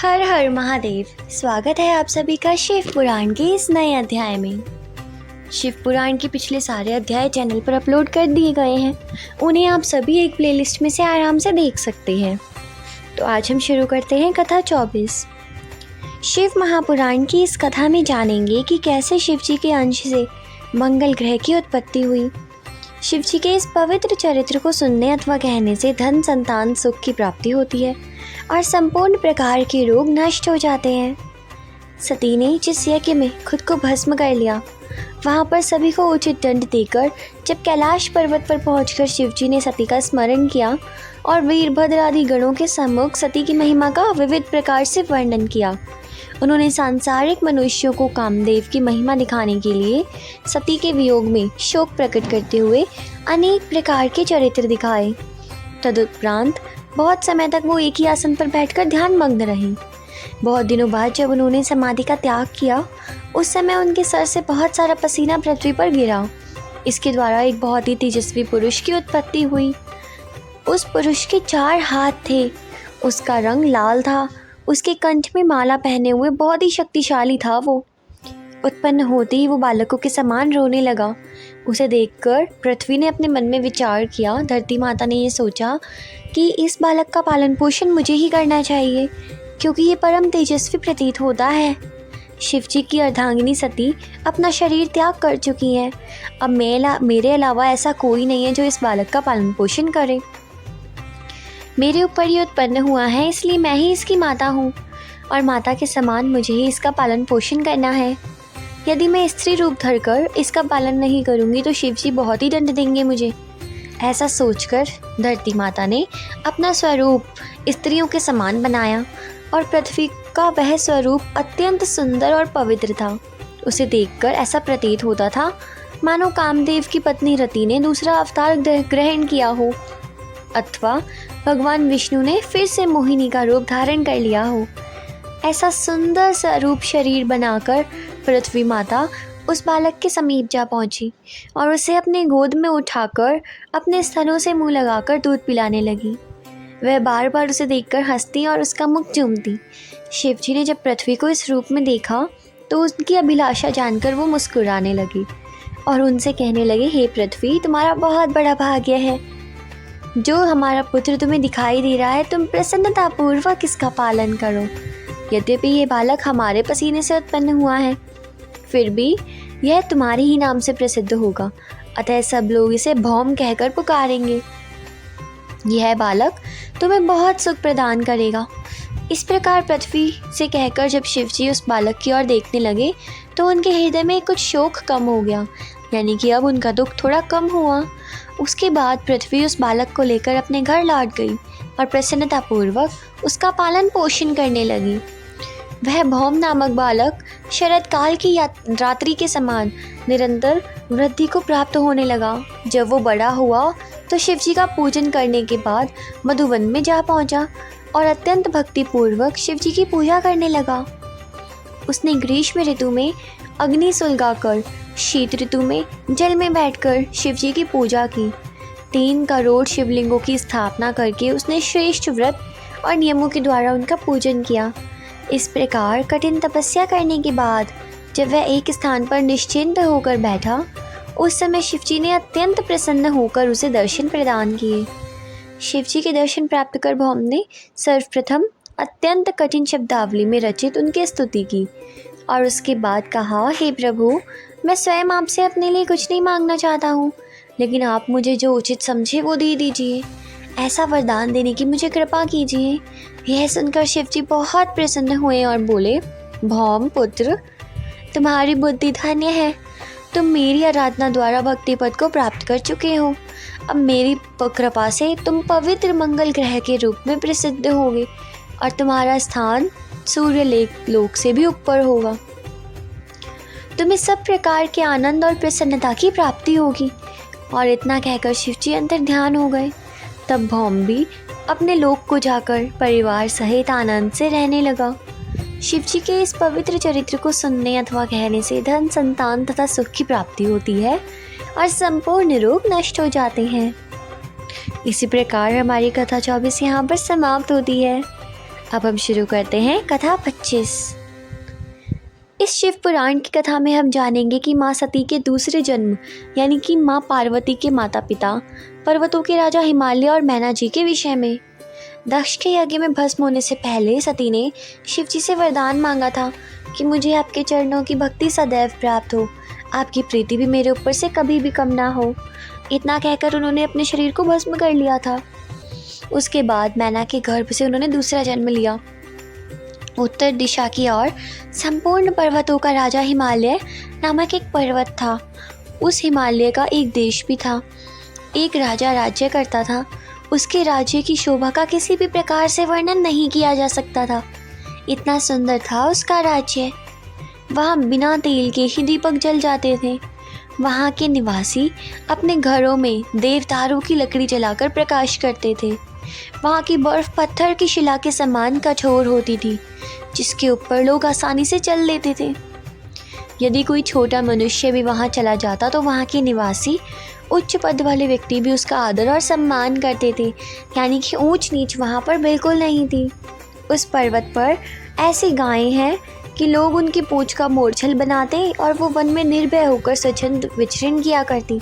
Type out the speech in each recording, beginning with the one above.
हर हर महादेव। स्वागत है आप सभी का शिव पुराण के इस नए अध्याय में। शिव पुराण के पिछले सारे अध्याय चैनल पर अपलोड कर दिए गए हैं, उन्हें आप सभी एक प्लेलिस्ट में से आराम से देख सकते हैं। तो आज हम शुरू करते हैं कथा 24। शिव महापुराण की इस कथा में जानेंगे कि कैसे शिव जी के अंश से मंगल ग्रह की उत्पत्ति हुई। शिव जी के इस पवित्र चरित्र को सुनने अथवा कहने से धन संतान सुख की प्राप्ति होती है और संपूर्ण प्रकार के रोग नष्ट हो जाते हैं। सती ने जिस यज्ञ में खुद को भस्म कर लिया, वहाँ पर सभी को उचित दंड देकर जब कैलाश पर्वत पर पहुंचकर शिवजी ने सती का स्मरण किया और वीरभद्र आदि गणों के सम्मुख सती की महिमा का विविध प्रकार से वर्णन किया। उन्होंने सांसारिक मनुष्यों को कामदेव की महिमा दिखाने के लिए सती के वियोग में शोक प्रकट करते हुए अनेक प्रकार के चरित्र दिखाए। तदुपरांत बहुत समय तक वो एक ही आसन पर बैठकर ध्यान मग्न रहे। बहुत दिनों बाद जब उन्होंने समाधि का त्याग किया, उस समय उनके सर से बहुत सारा पसीना पृथ्वी पर गिरा। इसके द्वारा एक बहुत ही तेजस्वी पुरुष की उत्पत्ति हुई। उस पुरुष के 4 हाथ थे, उसका रंग लाल था, उसके कंठ में माला पहने हुए बहुत ही शक्तिशाली था वो। उत्पन्न होते ही वो बालकों के समान रोने लगा। उसे देखकर पृथ्वी ने अपने मन में विचार किया। धरती माता ने ये सोचा कि इस बालक का पालन पोषण मुझे ही करना चाहिए, क्योंकि ये परम तेजस्वी प्रतीत होता है। शिव जी की अर्धांगिनी सती अपना शरीर त्याग कर चुकी हैं। अब मेरे अलावा ऐसा कोई नहीं है जो इस बालक का पालन पोषण करे। मेरे ऊपर ये उत्पन्न हुआ है, इसलिए मैं ही इसकी माता हूँ और माता के समान मुझे ही इसका पालन पोषण करना है। यदि मैं स्त्री रूप धरकर इसका पालन नहीं करूँगी तो शिव जी बहुत ही दंड देंगे मुझे। ऐसा सोचकर धरती माता ने अपना स्वरूप स्त्रियों के समान बनाया और पृथ्वी का वह स्वरूप अत्यंत सुंदर और पवित्र था। उसे देखकर ऐसा प्रतीत होता था मानो कामदेव की पत्नी रति ने दूसरा अवतार ग्रहण किया हो, अथवा भगवान विष्णु ने फिर से मोहिनी का रूप धारण कर लिया हो। ऐसा सुंदर स्वरूप शरीर बनाकर पृथ्वी माता उस बालक के समीप जा पहुंची और उसे अपने गोद में उठाकर अपने स्तनों से मुंह लगाकर दूध पिलाने लगी। वह बार बार उसे देखकर हंसती और उसका मुख चूमती। शिव जी ने जब पृथ्वी को इस रूप में देखा तो उनकी अभिलाषा जानकर वो मुस्कुराने लगी और उनसे कहने लगे, हे पृथ्वी, तुम्हारा बहुत बड़ा भाग्य है जो हमारा पुत्र तुम्हें दिखाई दे रहा है। तुम प्रसन्नतापूर्वक इसका पालन करो। यद्यपि ये बालक हमारे पसीने से उत्पन्न हुआ है, फिर भी यह तुम्हारे ही नाम से प्रसिद्ध होगा, अतः सब लोग इसे भौम कहकर पुकारेंगे। यह बालक तुम्हें बहुत सुख प्रदान करेगा। इस प्रकार पृथ्वी से कहकर जब शिव जी उस बालक की ओर देखने लगे तो उनके हृदय में कुछ शोक कम हो गया, यानी कि अब उनका दुख थोड़ा कम हुआ। उसके बाद पृथ्वी उस बालक को लेकर अपने घर लौट गई और प्रसन्नतापूर्वक उसका पालन पोषण करने लगी। वह भौम नामक बालक शरद काल की रात्रि के समान निरंतर वृद्धि को प्राप्त होने लगा। जब वो बड़ा हुआ तो शिव जी का पूजन करने के बाद मधुवन में जा पहुंचा और अत्यंत भक्तिपूर्वक शिव जी की पूजा करने लगा। उसने ग्रीष्म ऋतु में अग्नि सुलगाकर, शीत ऋतु में जल में बैठकर शिव जी की पूजा की। 3 करोड़ शिवलिंगों की स्थापना करके उसने श्रेष्ठ व्रत और नियमों के द्वारा उनका पूजन किया। इस प्रकार कठिन तपस्या करने के बाद जब वह एक स्थान पर निश्चिंत होकर बैठा, उस समय शिव जी ने अत्यंत प्रसन्न होकर उसे दर्शन प्रदान किए। शिव जी के दर्शन प्राप्त कर भौम ने सर्वप्रथम अत्यंत कठिन शब्दावली में रचित उनकी स्तुति की और उसके बाद कहा, हे प्रभु, मैं स्वयं आपसे अपने लिए कुछ नहीं मांगना चाहता हूँ, लेकिन आप मुझे जो उचित समझे वो दे दीजिए। ऐसा वरदान देने की मुझे कृपा कीजिए। यह सुनकर शिव जी बहुत प्रसन्न हुए और बोले, भौम पुत्र, तुम्हारी बुद्धि धन्य है। तुम मेरी आराधना द्वारा भक्ति पद को प्राप्त कर चुके हो। अब मेरी कृपा से तुम पवित्र मंगल ग्रह के रूप में प्रसिद्ध होगे और तुम्हारा स्थान सूर्य लोक से भी ऊपर होगा। तुम्हें सब प्रकार के आनंद और प्रसन्नता की प्राप्ति होगी। और इतना कहकर शिव जी अंतर ध्यान हो गए। तब भौम भी अपने लोक को जाकर परिवार सहित आनंद से रहने लगा। शिव जी के इस पवित्र चरित्र को सुनने अथवा कहने से धन संतान तथा सुख की प्राप्ति होती है और संपूर्ण रोग नष्ट हो जाते हैं। इसी प्रकार हमारी कथा 24 यहाँ पर समाप्त होती है। अब हम शुरू करते हैं कथा 25। इस शिव पुराण की कथा में हम जानेंगे कि माँ सती के दूसरे जन्म यानी कि माँ पार्वती के माता पिता पर्वतों के राजा हिमालय और मैना जी के विषय में। दक्ष के यज्ञ में भस्म होने से पहले सती ने शिव जी से वरदान मांगा था कि मुझे आपके चरणों की भक्ति सदैव प्राप्त हो, आपकी प्रीति भी मेरे ऊपर से कभी भी कम ना हो। इतना कहकर उन्होंने अपने शरीर को भस्म कर लिया था। उसके बाद मैना के गर्भ से उन्होंने दूसरा जन्म लिया। उत्तर दिशा की ओर संपूर्ण पर्वतों का राजा हिमालय नामक एक पर्वत था। उस हिमालय का एक देश भी था। एक राजा राज्य करता था। उसके राज्य की शोभा का किसी भी प्रकार से वर्णन नहीं किया जा सकता था। इतना सुंदर था उसका राज्य। वहाँ बिना तेल के ही दीपक जल जाते थे। वहाँ के निवासी अपने घरों में देवदारों की लकड़ी जलाकर प्रकाश करते थे। वहाँ की बर्फ पत्थर की शिला के समान कठोर होती थी, जिसके ऊपर लोग आसानी से चल लेते थे। यदि कोई छोटा मनुष्य भी वहाँ चला जाता तो वहाँ के निवासी उच्च पद वाले व्यक्ति भी उसका आदर और सम्मान करते थे, यानी कि ऊंच नीच वहाँ पर बिल्कुल नहीं थी। उस पर्वत पर ऐसी गायें हैं कि लोग उनकी पूंछ का मोरछल बनाते और वो वन में निर्भय होकर स्वच्छंद विचरण किया करती।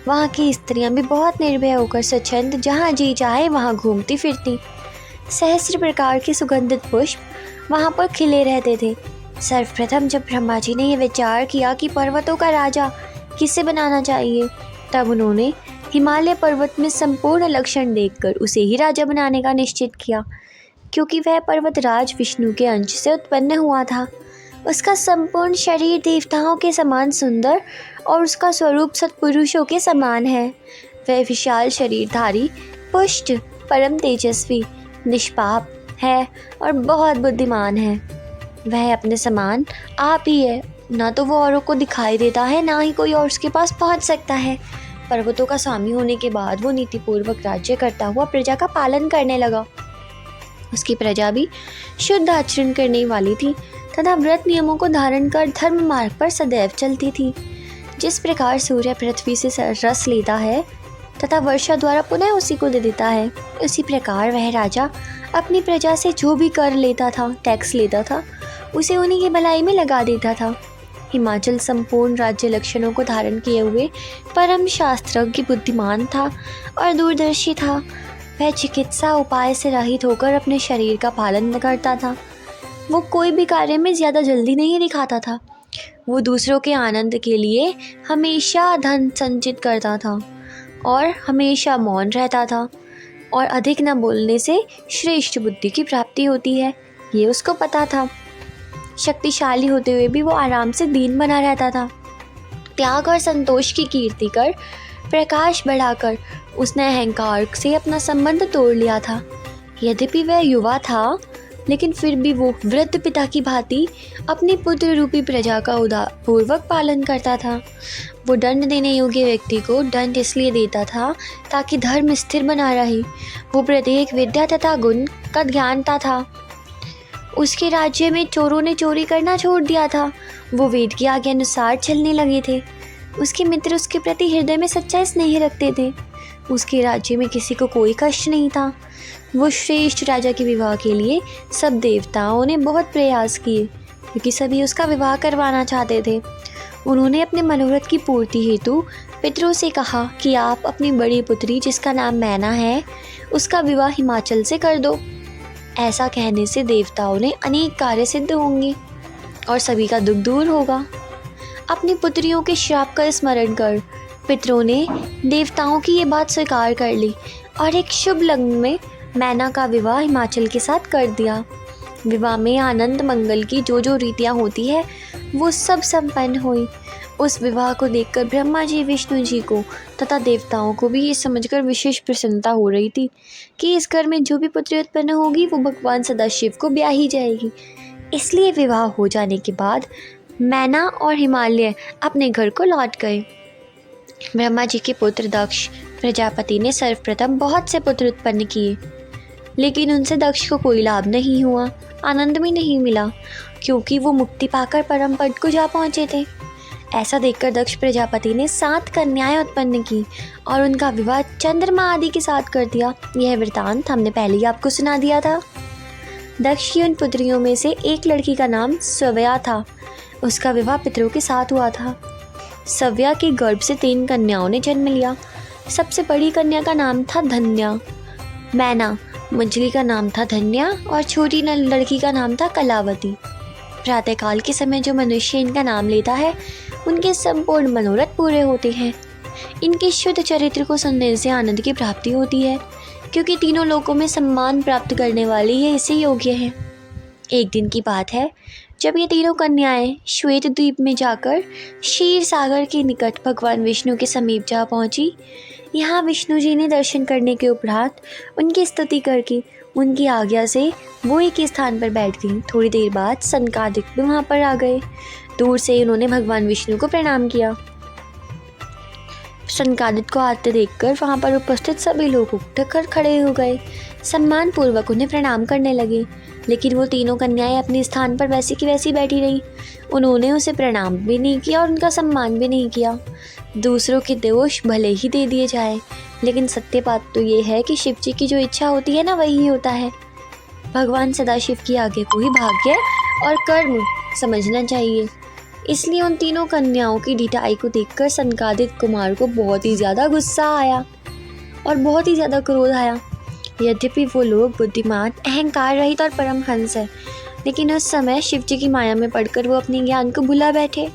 वहाँ की स्त्रियां भी बहुत निर्भय होकर स्वच्छंद जहाँ जी चाहे वहाँ घूमती फिरती। सहस्र प्रकार के सुगंधित पुष्प वहाँ पर खिले रहते थे। सर्वप्रथम जब ब्रह्मा जी ने ये विचार किया कि पर्वतों का राजा किसे बनाना चाहिए, तब उन्होंने हिमालय पर्वत में संपूर्ण लक्षण देखकर उसे ही राजा बनाने का निश्चित किया, क्योंकि वह पर्वत राज विष्णु के अंश से उत्पन्न हुआ था। उसका संपूर्ण शरीर देवताओं के समान सुंदर और उसका स्वरूप सत्पुरुषों के समान है। वह विशाल शरीरधारी, पुष्ट, परम तेजस्वी, निष्पाप है और बहुत बुद्धिमान है। वह अपने समान आप ही है। ना तो वो औरों को दिखाई देता है, ना ही कोई और उसके पास पहुंच सकता है। पर्वतों का स्वामी होने के बाद वो नीतिपूर्वक राज्य करता हुआ प्रजा का पालन करने लगा। उसकी प्रजा भी शुद्ध आचरण करने वाली थी तथा व्रत नियमों को धारण कर धर्म मार्ग पर सदैव चलती थी। जिस प्रकार सूर्य पृथ्वी से रस लेता है तथा वर्षा द्वारा पुनः उसी को दे देता है, उसी प्रकार वह राजा अपनी प्रजा से जो भी कर लेता था, टैक्स लेता था, उसे उन्हीं की भलाई में लगा देता था। हिमाचल संपूर्ण राज्य लक्षणों को धारण किए हुए परम शास्त्रज्ञ बुद्धिमान था और दूरदर्शी था। वह चिकित्सा उपाय से रहित होकर अपने शरीर का पालन करता था। वो कोई भी कार्य में ज़्यादा जल्दी नहीं दिखाता था। वो दूसरों के आनंद के लिए हमेशा धन संचित करता था और हमेशा मौन रहता था, और अधिक न बोलने से श्रेष्ठ बुद्धि की प्राप्ति होती है, ये उसको पता था। शक्तिशाली होते हुए भी वो आराम से दीन बना रहता था। त्याग और संतोष की कीर्ति कर, प्रकाश बढ़ाकर उसने अहंकार से अपना संबंध तोड़ लिया था। यद्यपि वह युवा था, लेकिन फिर भी वो वृद्ध पिता की भांति अपनी पुत्र रूपी प्रजा का उदारपूर्वक पालन करता था। वो दंड देने योग्य व्यक्ति को दंड इसलिए देता था ताकि धर्म स्थिर बना रहे। वो प्रत्येक विद्या तथा गुण का ध्यानता था। उसके राज्य में चोरों ने चोरी करना छोड़ दिया था। वो वेद की आज्ञा अनुसार चलने लगे थे। उसके मित्र उसके प्रति हृदय में सच्चा स्नेह रखते थे। उसके राज्य में किसी को कोई कष्ट नहीं था। वो श्रेष्ठ राजा के विवाह के लिए सब देवताओं ने बहुत प्रयास किए, क्योंकि सभी उसका विवाह करवाना चाहते थे। उन्होंने अपने मनोरथ की पूर्ति हेतु पितरों से कहा कि आप अपनी बड़ी पुत्री, जिसका नाम मैना है, उसका विवाह हिमाचल से कर दो। ऐसा कहने से देवताओं ने अनेक कार्य सिद्ध होंगे और सभी का दुख दूर होगा। अपनी पुत्रियों के श्राप का स्मरण कर पितरों ने देवताओं की ये बात स्वीकार कर ली और एक शुभ लग्न में मैना का विवाह हिमाचल के साथ कर दिया। विवाह में आनंद मंगल की जो जो रीतियाँ होती है वो सब संपन्न हुई। उस विवाह को देखकर ब्रह्मा जी, विष्णु जी को तथा देवताओं को भी ये समझकर विशेष प्रसन्नता हो रही थी कि इस घर में जो भी पुत्री उत्पन्न होगी वो भगवान सदाशिव को ब्याही जाएगी। इसलिए विवाह हो जाने के बाद मैना और हिमालय अपने घर को लौट गए। ब्रह्मा जी के पुत्र दक्ष प्रजापति ने सर्वप्रथम बहुत से पुत्र उत्पन्न किए, लेकिन उनसे दक्ष को कोई लाभ नहीं हुआ, आनंद भी नहीं मिला, क्योंकि वो मुक्ति पाकर परम पद को जा पहुँचे थे। ऐसा देखकर दक्ष प्रजापति ने 7 कन्याएं उत्पन्न की और उनका विवाह चंद्रमा आदि के साथ कर दिया। यह वृतांत हमने पहले ही आपको सुना दिया था। दक्ष की उन पुत्रियों में से एक लड़की का नाम सव्या था। उसका विवाह पितरों के साथ हुआ था। सव्या के गर्भ से 3 कन्याओं ने जन्म लिया। सबसे बड़ी कन्या का नाम था धन्या, मैना, मंजली का नाम था धन्या और छोटी लड़की का नाम था कलावती। प्रातःकाल के समय जो मनुष्य इनका नाम लेता है उनके संपूर्ण मनोरथ पूरे होते हैं। इनके शुद्ध चरित्र को सुनने से आनंद की प्राप्ति होती है, क्योंकि तीनों लोकों में सम्मान प्राप्त करने वाली ये इसे योग्य है। एक दिन की बात है, जब ये तीनों कन्याएं श्वेत द्वीप में जाकर क्षीर सागर के निकट भगवान विष्णु के समीप जा पहुंची। यहाँ विष्णु जी ने दर्शन करने के उपरांत उनकी स्तुति करके उनकी आज्ञा से वो एक स्थान पर बैठ गई। थोड़ी देर बाद सनकादिक भी वहाँ पर आ गए। दूर से उन्होंने भगवान विष्णु को प्रणाम किया। सनकादिक को आते देखकर वहाँ पर उपस्थित सभी लोग उठकर खड़े हो गए, सम्मान पूर्वक उन्हें प्रणाम करने लगे। लेकिन वो तीनों कन्याएं अपने स्थान पर वैसी की वैसी बैठी रहीं। उन्होंने उसे प्रणाम भी नहीं किया और उनका सम्मान भी नहीं किया। दूसरों के दोष भले ही दे दिए जाए, लेकिन सत्य बात तो ये है कि शिव जी की जो इच्छा होती है ना, वही होता है। भगवान सदाशिव की आगे को ही भाग्य और कर्म समझना चाहिए। इसलिए उन तीनों कन्याओं की ढिठाई को देखकर सनकादिक कुमार को बहुत ही ज़्यादा गुस्सा आया और बहुत ही ज़्यादा क्रोध आया। यद्यपि वो लोग बुद्धिमान, अहंकार रहित और परमहंस है, लेकिन उस समय शिव जी की माया में पड़कर वो अपने ज्ञान को भुला बैठे।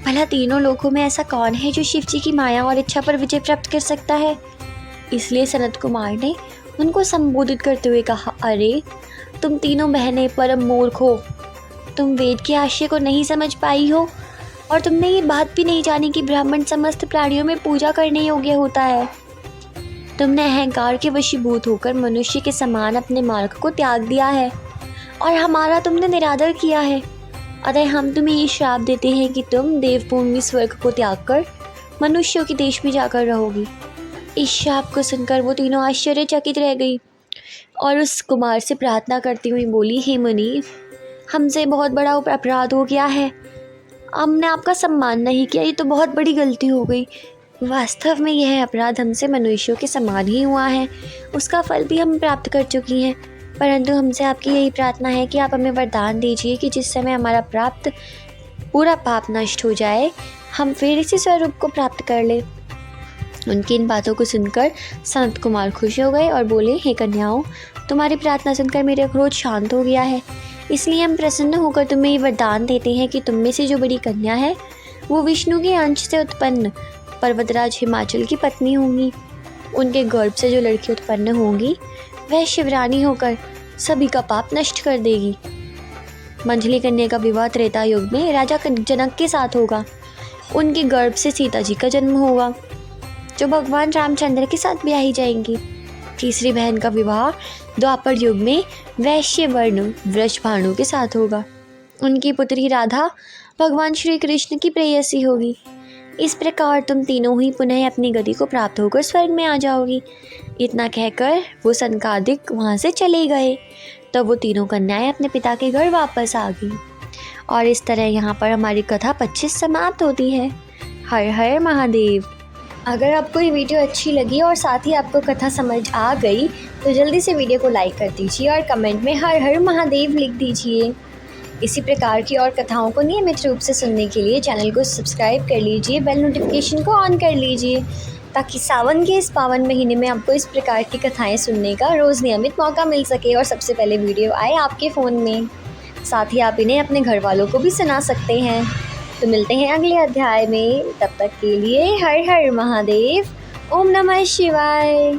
भला तीनों लोकों में ऐसा कौन है जो शिव जी की माया और इच्छा पर विजय प्राप्त कर सकता है। इसलिए सनत कुमार ने उनको संबोधित करते हुए कहा, अरे तुम तीनों बहनें परम मूर्ख हो। तुम वेद के आशय को नहीं समझ पाई हो और तुमने ये बात भी नहीं जानी कि ब्राह्मण समस्त प्राणियों में पूजा करने योग्य होता है। तुमने अहंकार के वशीभूत होकर मनुष्य के समान अपने मार्ग को त्याग दिया है और हमारा तुमने निरादर किया है। अतः हम तुम्हें ये श्राप देते हैं कि तुम देवभूमि स्वर्ग को त्याग कर मनुष्यों के देश में जाकर रहोगी। इस श्राप को सुनकर वो तीनों आश्चर्यचकित रह गई और उस कुमार से प्रार्थना करती हुई बोली, हे मुनि, हमसे बहुत बड़ा अपराध हो गया है। हमने आपका सम्मान नहीं किया, ये तो बहुत बड़ी गलती हो गई। वास्तव में यह अपराध हमसे मनुष्यों के समान ही हुआ है। उसका फल भी हम प्राप्त कर चुकी हैं, परंतु हमसे आपकी यही प्रार्थना है कि आप हमें वरदान दीजिए कि जिस समय हमारा प्राप्त पूरा पाप नष्ट हो जाए, हम फिर इसी स्वरूप को प्राप्त कर ले। उनकी इन बातों को सुनकर संत कुमार खुश हो गए और बोले, हे कन्याओं, तुम्हारी प्रार्थना सुनकर मेरा क्रोध शांत हो गया है। इसलिए हम प्रसन्न होकर तुम्हें ये वरदान देते हैं कि तुम में से जो बड़ी कन्या है वो विष्णु के अंश से उत्पन्न पर्वतराज हिमाचल की पत्नी होंगी। उनके गर्भ से जो लड़की उत्पन्न होंगी वह शिवरानी होकर सभी का पाप नष्ट कर देगी। मंझली कन्या का विवाह त्रेता युग में राजा जनक के साथ होगा। उनके गर्भ से सीता जी का जन्म होगा, जो भगवान रामचंद्र के साथ ब्याही जाएंगी। तीसरी बहन का विवाह द्वापर युग में वैश्य वर्ण वृषभानु के साथ होगा। उनकी पुत्री राधा भगवान श्री कृष्ण की प्रेयसी होगी। इस प्रकार तुम तीनों ही पुनः अपनी गति को प्राप्त होकर स्वर्ग में आ जाओगी। इतना कहकर वो सनकादिक वहाँ से चले गए। तब वो तीनों कन्याएं अपने पिता के घर वापस आ गई। और इस तरह यहाँ पर हमारी कथा 25 समाप्त होती है। हर हर महादेव। अगर आपको ये वीडियो अच्छी लगी और साथ ही आपको कथा समझ आ गई तो जल्दी से वीडियो को लाइक कर दीजिए और कमेंट में हर हर महादेव लिख दीजिए। इसी प्रकार की और कथाओं को नियमित रूप से सुनने के लिए चैनल को सब्सक्राइब कर लीजिए, बेल नोटिफिकेशन को ऑन कर लीजिए, ताकि सावन के इस पावन महीने में आपको इस प्रकार की कथाएं सुनने का रोज़ नियमित मौका मिल सके और सबसे पहले वीडियो आए आपके फ़ोन में। साथ ही आप इन्हें अपने घर वालों को भी सुना सकते हैं। तो मिलते हैं अगले अध्याय में, तब तक के लिए हर हर महादेव। ओम नमः शिवाय।